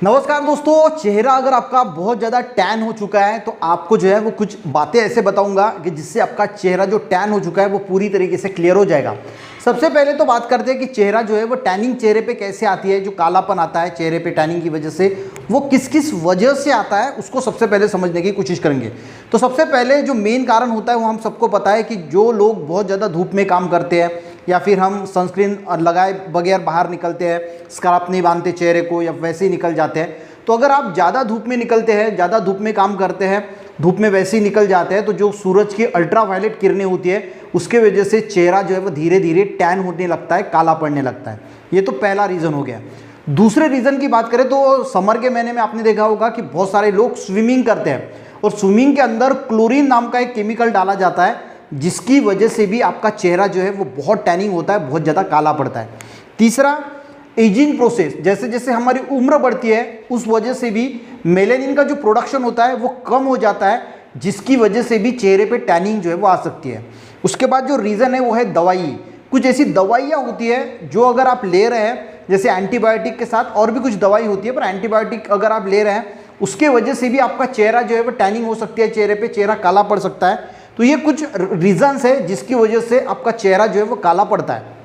नमस्कार दोस्तों, चेहरा अगर आपका बहुत ज़्यादा टैन हो चुका है तो आपको जो है वो कुछ बातें ऐसे बताऊंगा कि जिससे आपका चेहरा जो टैन हो चुका है वो पूरी तरीके से क्लियर हो जाएगा। सबसे पहले तो बात करते हैं कि चेहरा जो है वो टैनिंग चेहरे पे कैसे आती है। जो कालापन आता है चेहरे पे टैनिंग की वजह से, वो किस किस वजह से आता है उसको सबसे पहले समझने की कोशिश करेंगे। तो सबसे पहले जो मेन कारण होता है वो हम सबको पता है कि जो लोग बहुत ज़्यादा धूप में काम करते हैं या फिर हम सनस्क्रीन लगाए बगैर बाहर निकलते हैं, स्कार्फ नहीं बांधते चेहरे को या वैसे ही निकल जाते हैं। तो अगर आप ज़्यादा धूप में निकलते हैं, ज़्यादा धूप में काम करते हैं, धूप में वैसे ही निकल जाते हैं, तो जो सूरज की अल्ट्रावायलेट किरणें होती है उसके वजह से चेहरा जो है वो धीरे धीरे टैन होने लगता है, काला पड़ने लगता है। ये तो पहला रीज़न हो गया। दूसरे रीज़न की बात करें तो समर के महीने में आपने देखा होगा कि बहुत सारे लोग स्विमिंग करते हैं और स्विमिंग के अंदर क्लोरीन नाम का एक केमिकल डाला जाता है, जिसकी वजह से भी आपका चेहरा जो है वो बहुत टैनिंग होता है, बहुत ज़्यादा काला पड़ता है। तीसरा, एजिंग प्रोसेस, जैसे जैसे हमारी उम्र बढ़ती है उस वजह से भी मेलेनिन का जो प्रोडक्शन होता है वो कम हो जाता है, जिसकी वजह से भी चेहरे पे टैनिंग जो है वो आ सकती है। उसके बाद जो रीज़न है वो है दवाई। कुछ ऐसी दवाइयाँ होती है जो अगर आप ले रहे हैं, जैसे एंटीबायोटिक के साथ और भी कुछ दवाई होती है, पर एंटीबायोटिक अगर आप ले रहे हैं उसके वजह से भी आपका चेहरा जो है वो टैनिंग हो सकती है, चेहरे पे चेहरा काला पड़ सकता है। तो ये कुछ रीजंस है जिसकी वजह से आपका चेहरा जो है वो काला पड़ता है।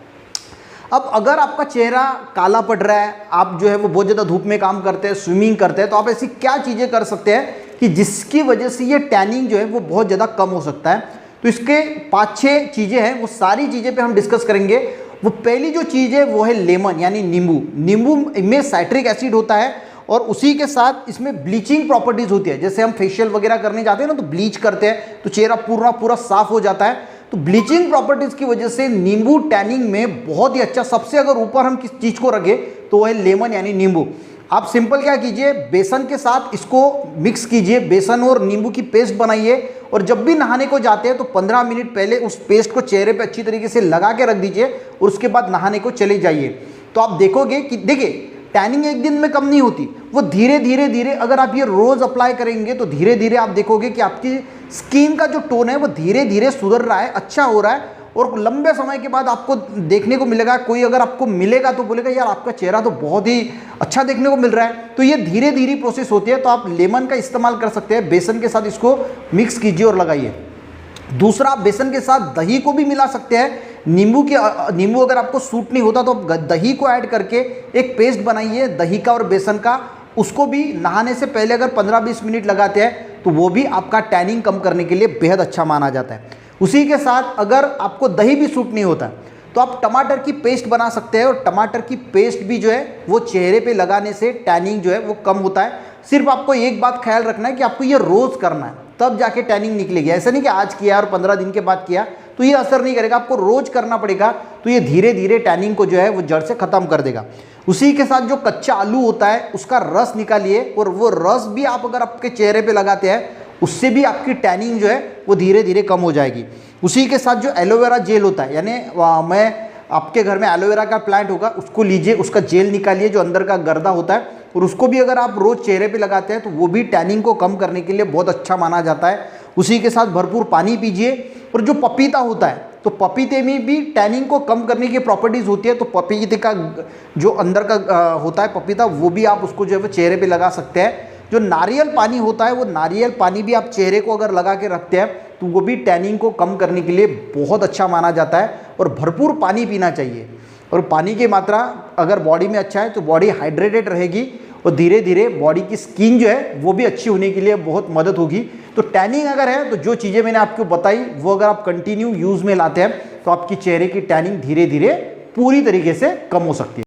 अब अगर आपका चेहरा काला पड़ रहा है, आप जो है वो बहुत ज़्यादा धूप में काम करते हैं, स्विमिंग करते हैं, तो आप ऐसी क्या चीज़ें कर सकते हैं कि जिसकी वजह से ये टैनिंग जो है वो बहुत ज़्यादा कम हो सकता है। तो इसके 5-6 चीज़ें हैं, वो सारी चीज़ें पे हम डिस्कस करेंगे। वो पहली जो चीज़ है वो है लेमन यानी नींबू। नींबू में साइट्रिक एसिड होता है और उसी के साथ इसमें ब्लीचिंग प्रॉपर्टीज़ होती है। जैसे हम फेशियल वगैरह करने जाते हैं ना, तो ब्लीच करते हैं तो चेहरा पूरा साफ हो जाता है। तो ब्लीचिंग प्रॉपर्टीज़ की वजह से नींबू टैनिंग में बहुत ही अच्छा, सबसे अगर ऊपर हम किस चीज़ को रखें तो वह है लेमन यानी नींबू। आप सिंपल क्या कीजिए, बेसन के साथ इसको मिक्स कीजिए, बेसन और नींबू की पेस्ट बनाइए और जब भी नहाने को जाते हैं तो 15 मिनट पहले उस पेस्ट को चेहरे पे अच्छी तरीके से लगा के रख दीजिए और उसके बाद नहाने को चले जाइए। तो आप देखोगे कि देखिए टैनिंग एक दिन में कम नहीं होती, वो धीरे धीरे अगर आप ये रोज़ अप्लाई करेंगे तो धीरे धीरे आप देखोगे कि आपकी स्किन का जो टोन है वो धीरे धीरे सुधर रहा है, अच्छा हो रहा है। और लंबे समय के बाद आपको देखने को मिलेगा, कोई अगर आपको मिलेगा तो बोलेगा यार आपका चेहरा तो बहुत ही अच्छा देखने को मिल रहा है। तो ये धीरे धीरे प्रोसेस होती है। तो आप लेमन का इस्तेमाल कर सकते हैं, बेसन के साथ इसको मिक्स कीजिए और लगाइए। दूसरा, आप बेसन के साथ दही को भी मिला सकते हैं। नींबू अगर आपको सूट नहीं होता तो आप दही को ऐड करके एक पेस्ट बनाइए दही का और बेसन का, उसको भी नहाने से पहले अगर 15-20 मिनट लगाते हैं तो वो भी आपका टैनिंग कम करने के लिए बेहद अच्छा माना जाता है। उसी के साथ अगर आपको दही भी सूट नहीं होता तो आप टमाटर की पेस्ट बना सकते हैं और टमाटर की पेस्ट भी जो है वो चेहरे पे लगाने से टैनिंग जो है वो कम होता है। सिर्फ आपको एक बात ख्याल रखना है कि आपको ये रोज़ करना है, तब जाके टैनिंग निकलेगी। ऐसा नहीं कि आज किया और 15 दिन के बाद किया तो ये असर नहीं करेगा, आपको रोज़ करना पड़ेगा। तो ये धीरे धीरे टैनिंग को जो है वो जड़ से ख़त्म कर देगा। उसी के साथ जो कच्चा आलू होता है उसका रस निकालिए और वो रस भी आप अगर आपके चेहरे पे लगाते हैं उससे भी आपकी टैनिंग जो है वो धीरे धीरे कम हो जाएगी। उसी के साथ जो एलोवेरा जेल होता है, यानी मैं आपके घर में एलोवेरा का प्लांट होगा उसको लीजिए, उसका जेल निकालिए जो अंदर का गर्दा होता है, और उसको भी अगर आप रोज़ चेहरे पे लगाते हैं तो वो भी टैनिंग को कम करने के लिए बहुत अच्छा माना जाता है। उसी के साथ भरपूर पानी पीजिए। और जो पपीता होता है तो पपीते में भी टैनिंग को कम करने की प्रॉपर्टीज़ होती है। तो पपीते का जो अंदर का होता है पपीता, वो भी आप उसको जो है वो चेहरे पे लगा सकते हैं। जो नारियल पानी होता है वो नारियल पानी भी आप चेहरे को अगर लगा के रखते हैं तो वो भी टैनिंग को कम करने के लिए बहुत अच्छा माना जाता है। और भरपूर पानी पीना चाहिए, और पानी की मात्रा अगर बॉडी में अच्छा है तो बॉडी हाइड्रेटेड रहेगी और धीरे धीरे बॉडी की स्किन जो है वो भी अच्छी होने के लिए बहुत मदद होगी। तो टैनिंग अगर है तो जो चीज़ें मैंने आपको बताई वो अगर आप कंटिन्यू यूज़ में लाते हैं तो आपकी चेहरे की टैनिंग धीरे धीरे पूरी तरीके से कम हो सकती है।